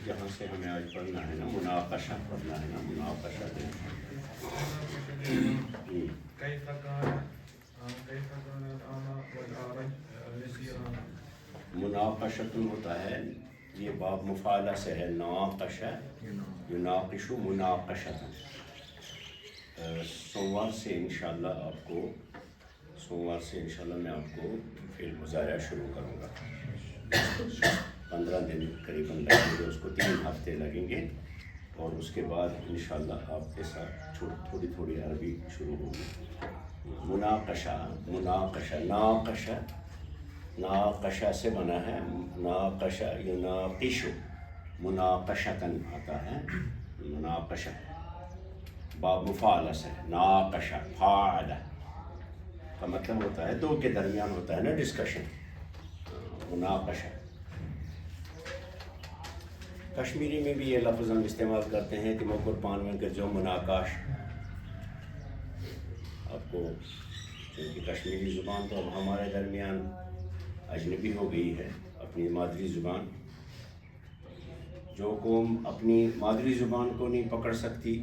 جہاں سے ہمیں آج پڑھنا ہے نا مناقشہ پڑھنا ہے نا مناقشہ كيف كان الأعمى والأعرج يسيران. مناقشۃ ہوتا ہے، یہ باب مفعلہ سے ہے، ناقشہ یناقش مناقشۃ۔ سوموار سے انشاءاللہ میں آپ کو فعل مضارع شروع کروں گا۔ 15 دن قریباً لگیں گے، اس کو 3 ہفتے لگیں گے، اور اس کے بعد انشاءاللہ آپ کے ساتھ تھوڑی تھوڑی عربی شروع ہوگی۔ مناقشہ ناقشہ سے بنا ہے، ناقشہ یناقش مناقشتاً آتا ہے، مناقشہ باب مفعلہ سے، ناقشہ فاعلہ کا مطلب ہوتا ہے دو کے درمیان ہوتا ہے نا ڈسکشن، مناقشہ۔ کشمیری میں بھی یہ لفظ ہم استعمال کرتے ہیں کہ مکر پان میں جو مناقاش، آپ کو کیونکہ کشمیری زبان تو اب ہمارے درمیان اجنبی ہو گئی ہے، اپنی مادری زبان۔ جو قوم اپنی مادری زبان کو نہیں پکڑ سکتی،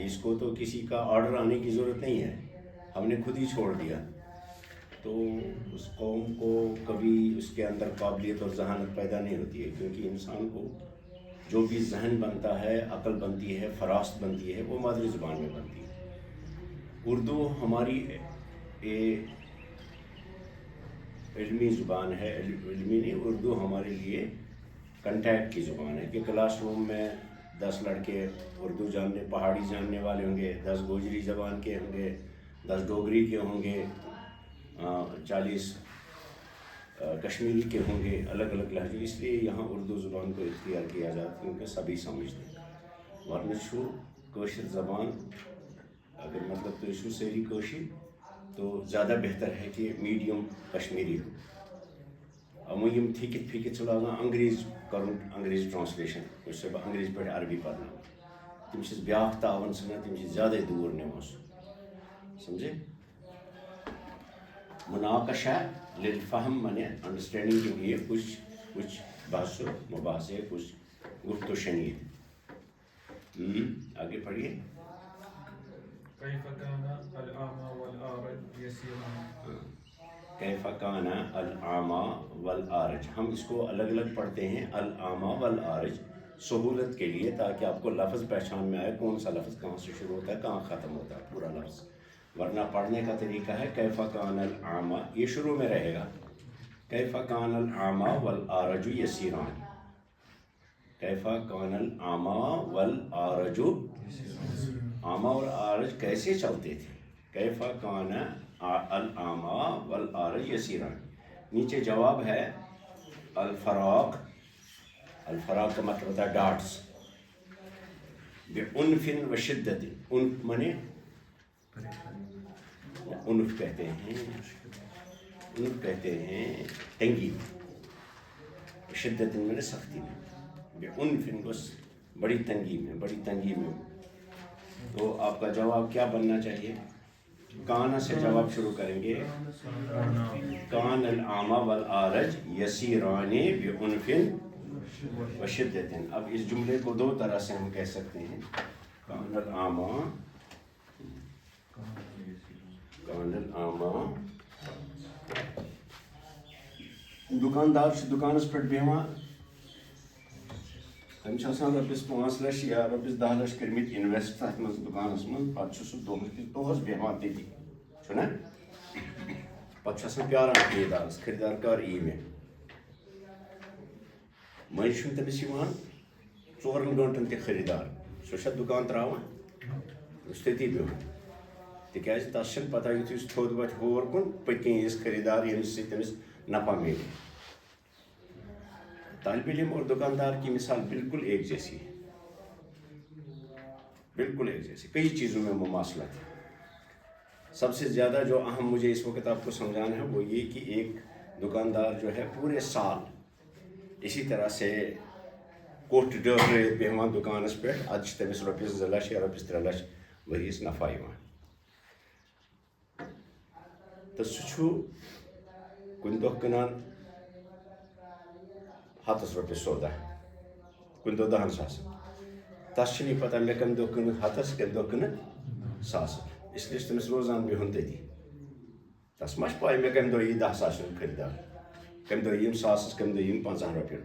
اس کو تو کسی کا آرڈر آنے کی ضرورت نہیں ہے، ہم نے خود ہی چھوڑ دیا، تو اس قوم کو کبھی اس کے اندر قابلیت اور ذہانت پیدا نہیں ہوتی ہے، کیونکہ انسان کو جو بھی ذہن بنتا ہے، عقل بنتی ہے، فراست بنتی ہے، وہ مادری زبان میں بنتی ہے۔ اردو ہماری علمی زبان ہے، علمی نہیں، اردو ہمارے لیے کنٹیکٹ کی زبان ہے کہ کلاس روم میں 10 لڑکے اردو پہاڑی جاننے والے ہوں گے، 10 گوجری زبان کے ہوں گے، 10 ڈوگری کے ہوں گے، 40 کشمیری کے ہوں گے، الگ الگ لہجے، اس لیے یہاں اردو زبان کو اختیار کیا جاتا ہے کیونکہ سبھی سمجھتے ہیں۔ ورنہ کوشر زبان اگر مطلب تو سیری کوشر تو زیادہ بہتر ہے کہ میڈیم کشمیری ہو۔ یم تھکت پھکت لاگان انگریز کرن، انگریز ٹرانسلیشن اس سے انگریز پہ عربی پڑھنا، تم سے بیاکھ تعاون سنا، تم سے زیادہ دور نمو سمجھے۔ مناقشہ للفہم مانے انڈرسٹینڈنگ کے لیے کچھ بحث و مباحثے، کچھ گفت و شنید۔ آگے پڑھیے۔ كيف كان الأعمى والأعرج يسيران. کیف کان الاعمیٰ والاعرج، ہم اس کو الگ الگ پڑھتے ہیں، الاعمیٰ والاعرج، سہولت کے لیے، تاکہ آپ کو لفظ پہچان میں آئے کون سا لفظ کہاں سے شروع ہوتا ہے کہاں ختم ہوتا ہے پورا لفظ۔ ورنہ پڑھنے کا طریقہ ہے کیف کان الاعمیٰ، یہ شروع میں رہے گا، کیف کان الاعمیٰ والاعرج یسیران، کیف کان الاعمیٰ والاعرج، اعمیٰ اور اعرج کیسے چلتے تھے، کیف کان الاعمیٰ والاعرج یسیران۔ نیچے جواب ہے الفراق، الفراق کا مطلب ہوتا ہے ڈاٹس، بعنف و شدت، عنف مانے عنف کہتے ہیں تنگی، شدت مانے سختی میں، بعنف بڑی تنگی میں۔ تو آپ کا جواب کیا بننا چاہیے؟ کانا سے جواب شروع کریں گے، کان الاعمیٰ والاعرج یسیران بعنف و شدت۔ اب اس جملے کو 2 طرح سے ہم کہہ سکتے ہیں، کان الاعمیٰ دکاندار سے دکانس پہ بیہوان، تم رۄپیَس 5 لچھ یا رۄپیَس 10 لچھ کٔرمٕتۍ اِنویسٹ تَتھ منٛز دُکانَس منٛز، پَتہٕ چھُ سُہ دۄہَس بیہوان تٔتی چھُنہ، پَتہٕ چھُ آسان پیاران خریدارَس، خریدار کر یی مےٚ، مٔنٛزۍ چھُنہٕ تٔمِس یِوان 4 گٲنٛٹَن تہِ خریدار، سُہ چھا دُکان ترٛاوان، سُہ چھُ تٔتی بِہُن، تِکیٛازِ تَس چھَنہٕ پَتہ یُتھُے سُہ تھوٚد وۄتھِ ہور کُن پٔتۍ کِنۍ ییٖس خریدار ییٚمِس سۭتۍ تٔمِس نفع مِلہِ۔ طالب علم اور دکاندار کی مثال بالکل ایک جیسی ہے، بالکل ایک جیسی، کئی چیزوں میں مماثلت ہے۔ سب سے زیادہ جو اہم مجھے اس وقت آپ کو سمجھانا ہے وہ یہ کہ ایک دکاندار جو ہے پورے سال اسی طرح سے کوٹھ ڈٲرِتھ بیہوان دُکانَس پٮ۪ٹھ، اَدٕ چھِ تٔمِس رۄپیَس 2 لچھ یا رۄپیَس 3 لچھ ؤرِیَس نفع یِوان، تہٕ سُہ چھُ کُنہِ دۄہ کٕنان 100 رۄپیہِ سودا، کن دو 10 ساس تس نہیں پتہ مے کم دو کن ہتس کم دو کن ساس اس لیے تمس روزان بہن تتی تس مش پائی مے کم دو یہ 10 ساس خریدار کم دو یم ساسس کم دو یم 50 رۄپیہِ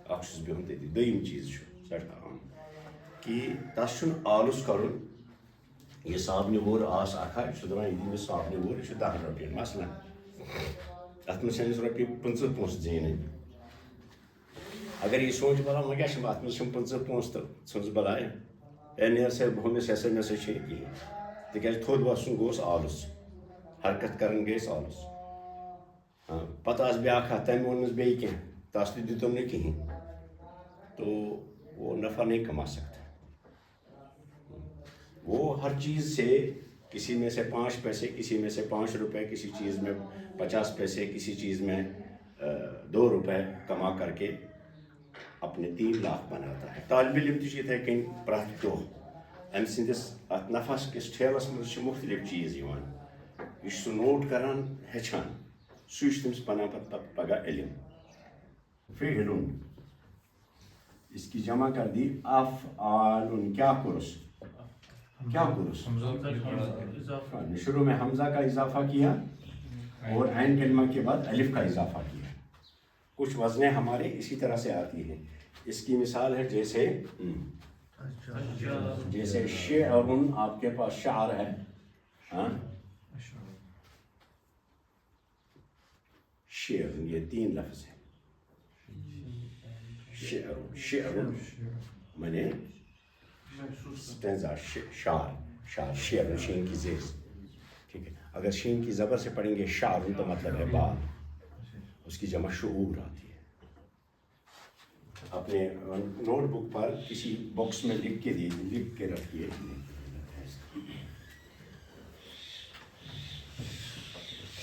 اخ بہن تتی دوٚیِم چیٖز چھُ سٮ۪ٹھاہ عام کہ تس چھُنہٕ آلُژ کرُن یہ صابنہِ وور آس اکھا یہ چھُ دپان یہ دی مےٚ صابنہِ وور یہ چھُ 10 رۄپیہِ مثلاً اتھ منٛز أمِس رۄپیہِ 50 پونٛسہٕ زینٕنۍ اگر یہ سونچ بلا وۄنۍ کیٛاہ چھِ اتھ منٛز چھِم 50 پونٛسہٕ تہٕ ژھٕنُس بلاے اے نیر سا ہوٚمِس ہسا مےٚ سا چھِنہٕ کِہیٖنۍ تِکیٛازِ تھوٚد وسُن گوٚوُس آلُژ حرکت کران گٔیَس آلُژ پتہٕ آس بیٛاکھ ہتھ تٔمۍ ووٚننَس بیٚیہِ کینٛہہ تس تہِ دِتُم نہٕ کِہیٖنۍ تو وہ نفع نہیں کما سکتا وہ ہر چیز سے کسی میں سے 5 پیسے کسی میں سے 5 روپے کسی چیز میں 50 پیسے کسی چیز میں 2 روپے کما کر کے اپنے 3 لاکھ بناتا ہے طالب علم تہ یتھے کن پرٛٮ۪تھ دۄہ أمۍ سٕنٛدِس اتھ نفعس کِس ٹھیلس منٛز چھِ مختلف چیٖز یِوان یہِ چھُ سُہ نوٹ کران ہیٚچھان سُے چھُ تٔمِس بنان پتہٕ پگاہ علم فعلٌ اس کی جمع کر دی افعال کیا کورس شروع میں حمزہ کا اضافہ کیا اور عین کلمہ کے بعد الف کا اضافہ کیا کچھ وزنیں ہمارے اسی طرح سے آتی ہیں اس کی مثال ہے جیسے شعر آپ کے پاس شعر ہے شعر یہ 3 لفظ ہے شعر میں شعر شعر شین کی زیر ٹھیک ہے اگر شین کی زبر سے پڑھیں گے شعر تو مطلب ہے بات اس کی جمع شعور آتی ہے اپنے نوٹ بک پر کسی باکس میں لکھ کے رکھیے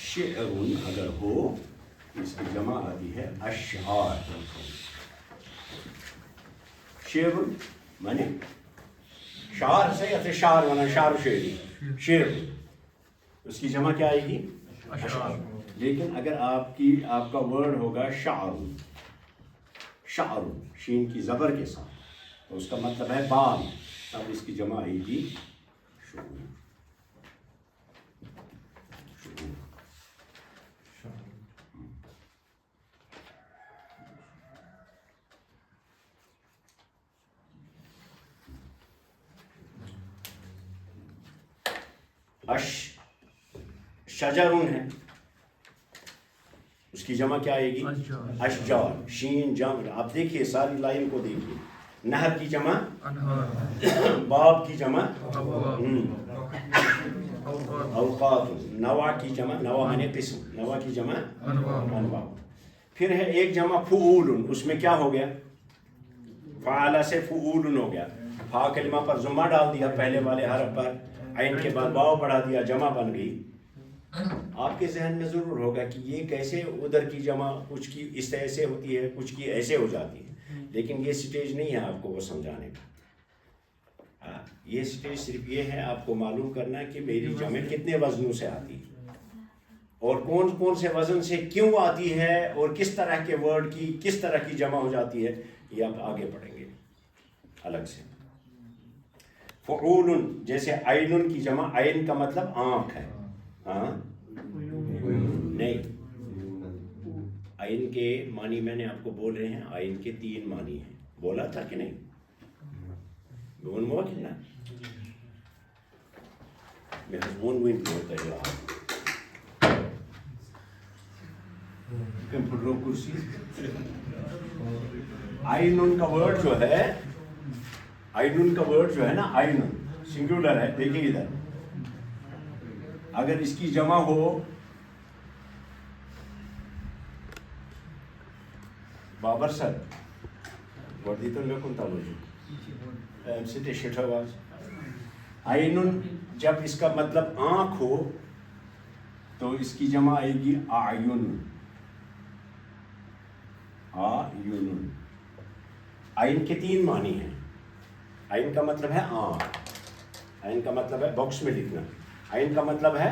شعر اگر ہو اس کی جمع آتی ہے اشعار شعر مانے شعر سے یا شعر ونان شعر و شعری شعر اس کی جمع کیا آئے گی اشعار لیکن اگر آپ کا ورڈ ہوگا شعر شین کی زبر کے ساتھ تو اس کا مطلب ہے بال اب اس کی جمع آئے گی شعور شجرون ہے اس کی جمع کیا آئے گی اشجار شین جام آپ دیکھیے ساری لائن کو دیکھیے نہر کی جمع باب کی جمع اوقات نوا کی جمع نوا مانے قسم نوا کی جمع انواع پھر ہے ایک جمع فعول اس میں کیا ہو گیا فعال سے فعول ہو گیا فا کلمہ پر ضمہ ڈال دیا پہلے والے حرف پر عین کے بعد واو بڑھا دیا جمع بن گئی آپ کے ذہن میں ضرور ہوگا کہ یہ کیسے ادھر کی جمع کچھ کی اس ایسے ہوتی ہے کچھ کی ایسے ہو جاتی ہے لیکن یہ سٹیج نہیں ہے آپ کو وہ سمجھانے کا یہ سٹیج صرف یہ ہے آپ کو معلوم کرنا کہ میری جمع کتنے وزنوں سے آتی ہے اور کون کون سے وزن سے کیوں آتی ہے اور کس طرح کے ورڈ کی کس طرح کی جمع ہو جاتی ہے یہ آپ آگے پڑھیں گے الگ سے فعول جیسے عین کی جمع عین کا مطلب آنکھ ہے نہیں عین کے معنی میں نے آپ کو بول رہے ہیں عین کے 3 معنی ہیں بولا تھا کہ نہیں بون مو کتنا میں بون وین بولتا ہے کمپیوٹر کرسی عین کا ورڈ جو ہے عین کا ورڈ جو ہے نا عین سنگولر ہے دیکھیے ادھر اگر اس کی جمع ہو بابر سر وردی تو لکن تلوجو سٹے شٹھواز عین جب اس کا مطلب آنکھ ہو تو اس کی جمع آئے گی اعین اعین عین کے 3 معنی ہیں عین کا مطلب ہے آنکھ عین کا مطلب ہے باکس میں لکھنا عین کا مطلب ہے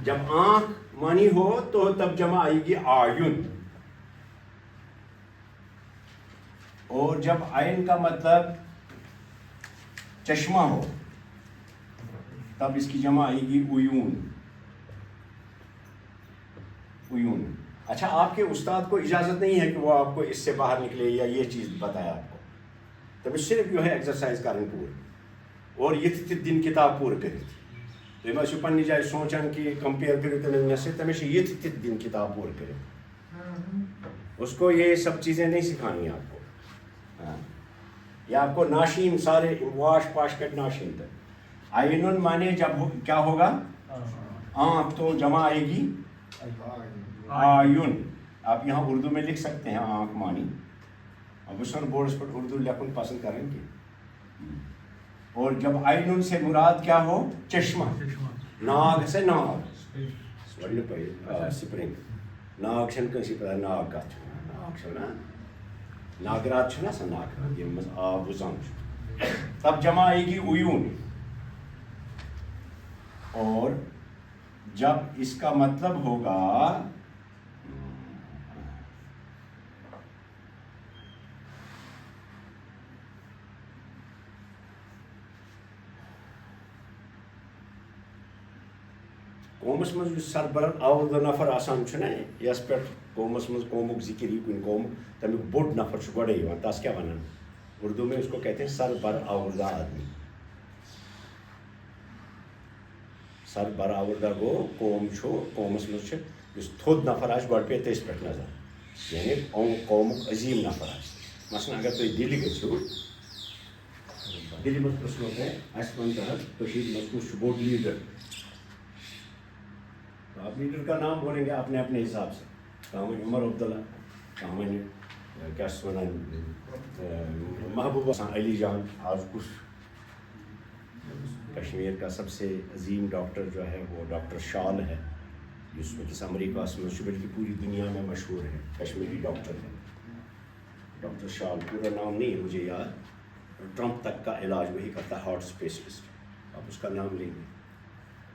جب آنکھ معنی ہو تو تب جمع آئے گی اعین اور جب عین کا مطلب چشمہ ہو تب اس کی جمع آئے گی عیون. عیون. اچھا آپ کے استاد کو اجازت نہیں ہے کہ وہ آپ کو اس سے باہر نکلے یا یہ چیز بتائے آپ کو. تمہیں صرف جو ہے ایکسرسائز کریں پور اور یہ دن کتاب پور کریں. تم ٲسِو پننہِ جایہِ سونچان کہ کمپیئر کرو تمہیں مےٚ سۭتۍ تمہیں یہ دن کتاب پور کریں. اس کو یہ سب چیزیں نہیں سکھانی ہے آپ کو. ہاں یہ آپ کو ناشین سارے واش پاش کر ناشین تک. عینن مانے جب کیا ہوگا آنکھ تو جمع آئے گی آیون. آپ یہاں اردو میں لکھ سکتے ہیں آنکھ مانی. اب اس بورڈس پر اردو لکھن پسند کریں گے. اور جب عینن سے مراد کیا ہو چشمہ. ناگ سے ناگ سپرنگ ناگ چھن کنسی پتہ ناگ کت ناگ چھنا ناگرات چھنا سا ناگرات یم مز آب وزان. تب جمع آئے گی عیون. اور جب اس کا مطلب ہوگا قومس مز سربراہ آوردہ نفر آسان چھنا یس پہ قومس مز قومک ذکر یہ کن قوم تمیک بوڑ نفر گوڑے یوان تس کیا ونان اردو میں اس کو کہتے ہیں سربراہ آدمی. سربراہ گو قوم قومس مز اس تھود نفر آس گوڑ پہ تیس پہ نظر یعنی قومک عظیم نفر آس. مثلا اگر تھی دلی گھو دلی مز پرسنو ہے اس ون مز کس بوڑ لیڈر. آپ لیڈر کا نام بولیں گے اپنے اپنے حساب سے. کہاں عمر عبداللہ کہاں کیا محبوبہ علی جان آج کچھ کشمیر کا سب سے عظیم ڈاکٹر جو ہے وہ ڈاکٹر شال ہے جس میں کس امریکہ میں بلکہ پوری دنیا میں مشہور ہے. کشمیری ڈاکٹر ہے ڈاکٹر شال. پورا نام نہیں ہے مجھے یاد. ٹرمپ تک کا علاج وہی کرتا ہے ہارٹ اسپیشلسٹ. آپ اس کا نام لیں گے.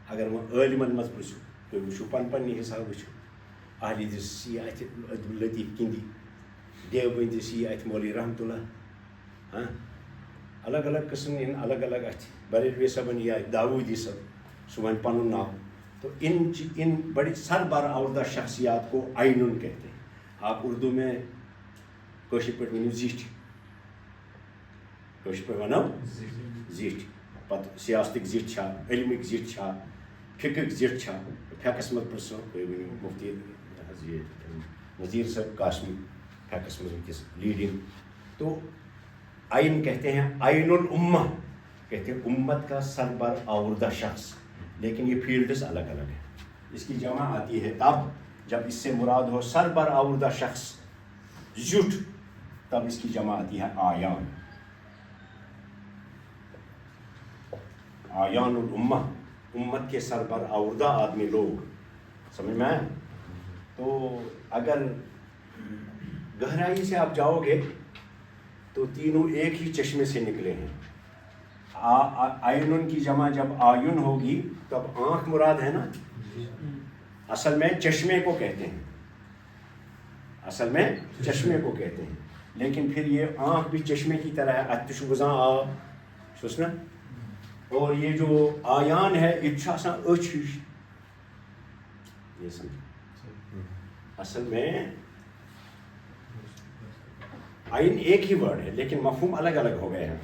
اگر وہ عالمن مت پرسو تو وچھو پن پنہ حساب وچھو اہل حدیث سی ات لطیف کندی دیوبندی سی ات مولوی رحمت اللہ. ہاں الگ الگ قسم ان الگ الگ ات بریلوی صاحبن یہ داودی صاحب سہ ون پن ناو. تو ان بڑی سربراہ شخصیات کو عینن کہتے ہیں. آپ اردو میں کوشر پہ ونو زیٹھ کوشر پہ ونو زیٹھ. پتہ سیاستک زیٹھ چھا علمک زیٹھ چھا فقک زیٹھ چھا. فقس مت پرسو تھی ونو مفتی نذیر صاحب قاسمی فقس مز ونکس لیڈنگ. تو عین کہتے ہیں عین الامہ کہتے ہیں امت کا سربراہ شخص. لیکن یہ فیلڈز الگ الگ ہیں. اس کی جمع آتی ہے تب جب اس سے مراد ہو سربراہ شخص زیٹھ تب اس کی جمع آتی ہے آیان. آیان الامہ امت کے سربراہ آدمی لوگ. سمجھ میں آیا؟ تو اگر گہرائی سے آپ جاؤ گے تو تینوں ایک ہی چشمے سے نکلے ہیں. عینن کی جمع جب آیون ہوگی تب آنکھ مراد ہے نا. اصل میں چشمے کو کہتے ہیں. اصل میں چشمے کو کہتے ہیں. لیکن پھر یہ آنکھ بھی چشمے کی طرح ہے. اتش گزاں آب سوچنا. اور یہ جو آیان ہے یہ آسان اچھ ہش. یہ سمجھ اصل میں عین ایک ہی ورڈ ہے لیکن مفہوم الگ الگ ہو گئے ہیں.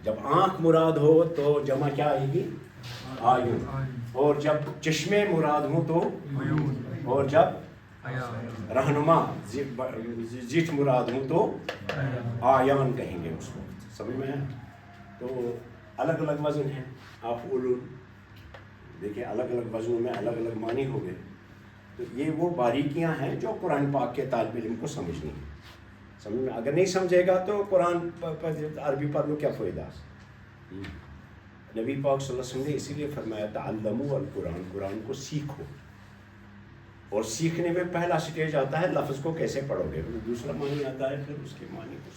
جب آنکھ مراد ہو تو جمع کیا آئے گی آیون. اور جب چشمے مراد ہوں تو اور جب رہنما زیٹھ مراد ہوں تو آیان کہیں گے اس کو. سمجھ میں ہے؟ تو الگ الگ وزن ہیں. آپ علوم دیکھیں الگ الگ وزنوں میں الگ الگ معنی ہو گئے. تو یہ وہ باریکیاں ہیں جو قرآن پاک کے طالب علم کو سمجھنی ہے. سمجھ میں اگر نہیں سمجھے گا تو قرآن عربی پڑھ لو کیا فائدہ. نبی پاک صلی اللہ علیہ وسلم نے اسی لیے فرمایا تعلموا القرآن. قرآن کو سیکھو. اور سیکھنے میں پہلا سٹیج آتا ہے لفظ کو کیسے پڑھو گے. دوسرا معنی آتا ہے پھر اس کے معنی کو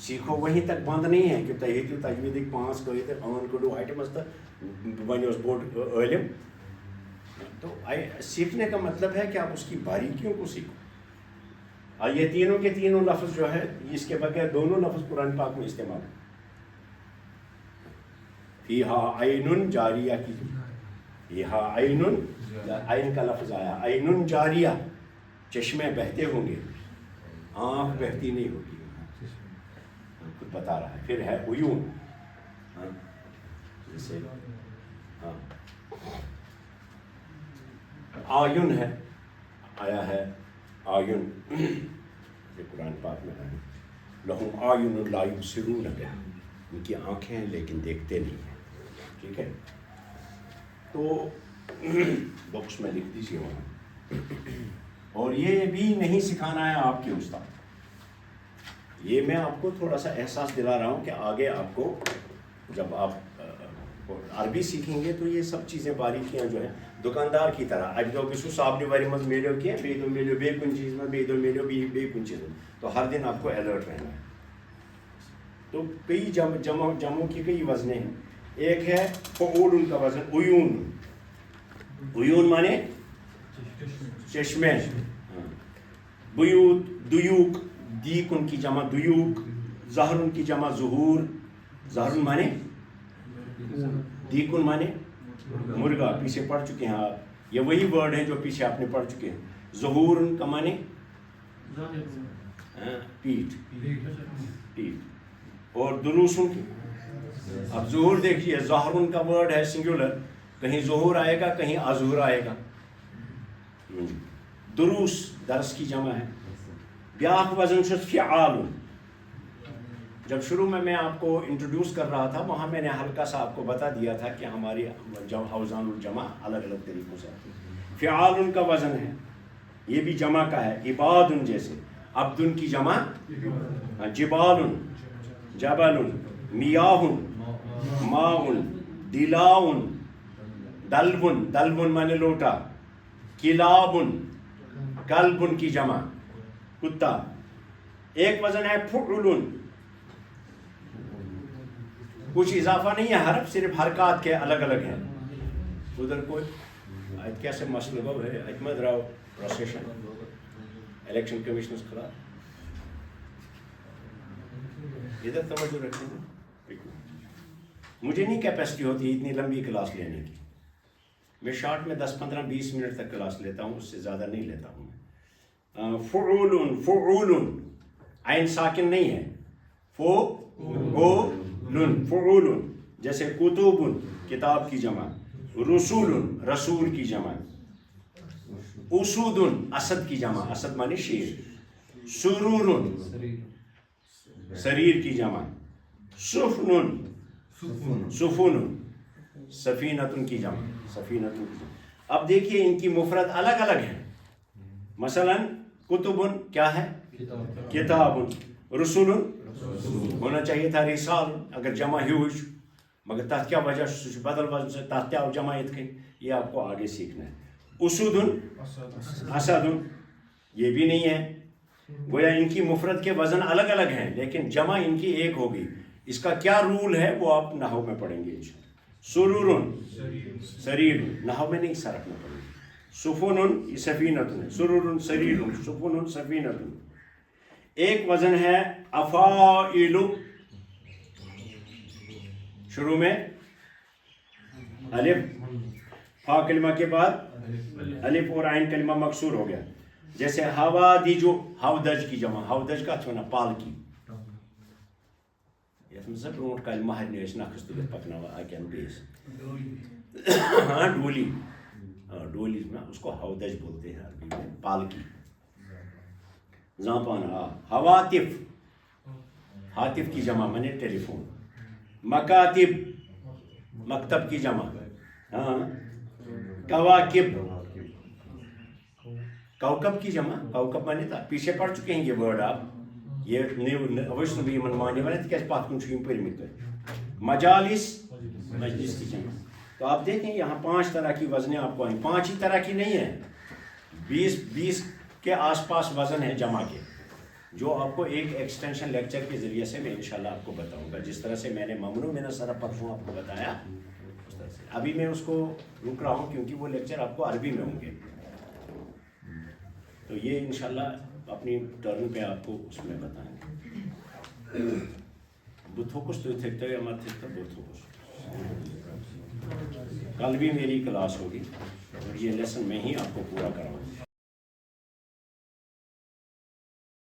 سیکھو. وہیں تک بند نہیں ہے کہ تہیتو تجویدک 5 گئی تو آن کڑو ہٹ مز تو بنو بوڑ عالم. تو سیکھنے کا مطلب ہے کہ آپ اس کی باریکیوں کو سیکھو. اور یہ تینوں کے تینوں لفظ جو ہے اس کے بغیر دونوں لفظ قرآن پاک میں استعمال ہیں. فیہا عین جاریہ کی, فیہا عین, عین کا لفظ آیا, عین جاریہ, چشمے بہتے ہوں گے, آنکھ بہتی نہیں ہوگی, خود بتا رہا ہے. پھر ہے عیون, جیسے آیون ہے, آیا ہے آیون, یہ قرآن پاک میں ہے. لہم آیون لا یبصرون بہا, ان کی آنکھیں ہیں لیکن دیکھتے نہیں ہیں. ٹھیک ہے, تو باکس میں لکھ دیجیے وہاں. اور یہ بھی نہیں سکھانا ہے آپ کے استاد, یہ میں آپ کو تھوڑا سا احساس دلا رہا ہوں کہ آگے آپ کو جب آپ عربی سیکھیں گے تو یہ سب چیزیں باریکیاں جو ہیں دکاندار کی طرح, اب جو کسی صابنی واری مز میلو کیا بے دو میلو بے کن چیز میں, بے دو میلو بے کن چیز میں, تو ہر دن آپ کو الرٹ رہنا ہے. تو کئی جمعوں کی کئی وزنیں ہیں. ایک ہے فعول کا وزن عیون, عیون مانے چشمے. بیوت, دیوک, دیکن کی جمع دیوک, زہرن کی جمع ظہور, زہرن مانے دیکن مانے مرغا, پیچھے پڑھ چکے ہیں آپ, یہ وہی ورڈ ہے جو پیچھے آپ نے پڑھ چکے ہیں. ظہور کا مانے پیٹھ, پیٹھ. اور دروسن کی, اب ظہور دیکھیے, ظہرن کا ورڈ ہے سنگولر, کہیں ظہور آئے گا کہیں اظہور آئے گا. دروس درس کی جمع ہے. بیاق وزن سے فعال. جب شروع میں آپ کو انٹروڈیوس کر رہا تھا وہاں میں نے ہلکا سا آپ کو بتا دیا تھا کہ ہماری اوزان الجمع الگ الگ طریقوں سے آتی ہے. فعال کا وزن ہے, یہ بھی جمع کا ہے. عباد جیسے عبد کی جمع جبال, جبل, میاہ, ماء, دلاء, دلو, دلو مانے لوٹا, کلاب, کلب کی جمع کتا. ایک وزن ہے فعل, کچھ اضافہ نہیں ہے حرف, صرف حرکات کے الگ الگ ہیں. ادھر کوئی کیسے مسئلہ ہے Ahmed Rao procession election commissions خلاف, ادھر توجہ رکھیں. مجھے نہیں کیپیسٹی ہوتی اتنی لمبی کلاس لینے کی, میں شارٹ میں 10-15-20 منٹ تک کلاس لیتا ہوں, اس سے زیادہ نہیں لیتا ہوں. فعول, فعول, عین ساکن نہیں ہے, فعول, فعول. جیسے کتب, کتاب کی جمع, رسول, رسول کی جمع, اسود, اسد کی جمع, اسد مانے شیر, سرور, سریر کی جمع, سفن, سفن, سفینۃ کی جمع, سفینۃ کی جمع. اب دیکھیے ان کی مفرد الگ الگ ہے. مثلا کتب کیا ہے, کتاب. رسول ہونا چاہیے تھا رسال, اگر جمع ہیوش, مگر تحت کیا وجہ بدل وزن سے تحت کیا جمع اتکن, یہ آپ کو آگے سیکھنا ہے. اسود, اسد, یہ بھی نہیں ہے. گویا ان کی مفرد کے وزن الگ الگ ہیں لیکن جمع ان کی ایک ہوگی. اس کا کیا رول ہے وہ آپ نحو میں پڑھیں گے. سرور, سریر, نحو میں نہیں سرکنا پڑے گا. سفن, سفینۃ, سرور, سریر, سفن, سفینۃ. ایک وزن ہے افاعل, شروع میں الف, فا کلمہ کے بعد الف اور عین کلمہ مکسور ہو گیا. جیسے ہوادج, ہودج کی جمع, ہودج کا چھونا پال کی. یس میں سب برونٹ کال مہرنی اس نقص تلت پکناوا آکین بیس, ہاں ڈولی, ڈولی نا اس کو ہودج بولتے ہیں عربی میں, پال کی. زامپان ہواتف, ہاتف کی جمع مانے ٹیلی فون. مکاتب, مکتب کی جمع, ہاں. کواکب, کوکب کی جمع, کوکب مانے تھا, پیچھے پڑھ چکے ہیں یہ ورڈ آپ, یہ اوش نبی من مانے والے تھے کہ پات کن چھوئیں پرمیت ہے. مجالس, مجلس کی جمع. تو آپ دیکھیں یہاں 5 طرح کی وزنیں آپ کو آئیں, 5 ہی طرح کی نہیں ہیں, 20 کے آس پاس وزن ہے جمع کے, جو آپ کو ایک ایکسٹینشن لیکچر کے ذریعے سے میں انشاءاللہ آپ کو بتاؤں گا. جس طرح سے میں نے ممنوع من الصرف پرسوں آپ کو بتایا اس طرح سے ابھی میں اس کو رک رہا ہوں کیونکہ وہ لیکچر آپ کو عربی میں ہوں گے. تو یہ انشاءاللہ اپنی ٹرن پہ آپ کو اس میں بتائیں گے. بتھوکس تو تھکتا ہے مت تھکتا بتھوکس. کل بھی میری کلاس ہوگی اور یہ لیسن میں ہی آپ کو پورا کراؤں گا.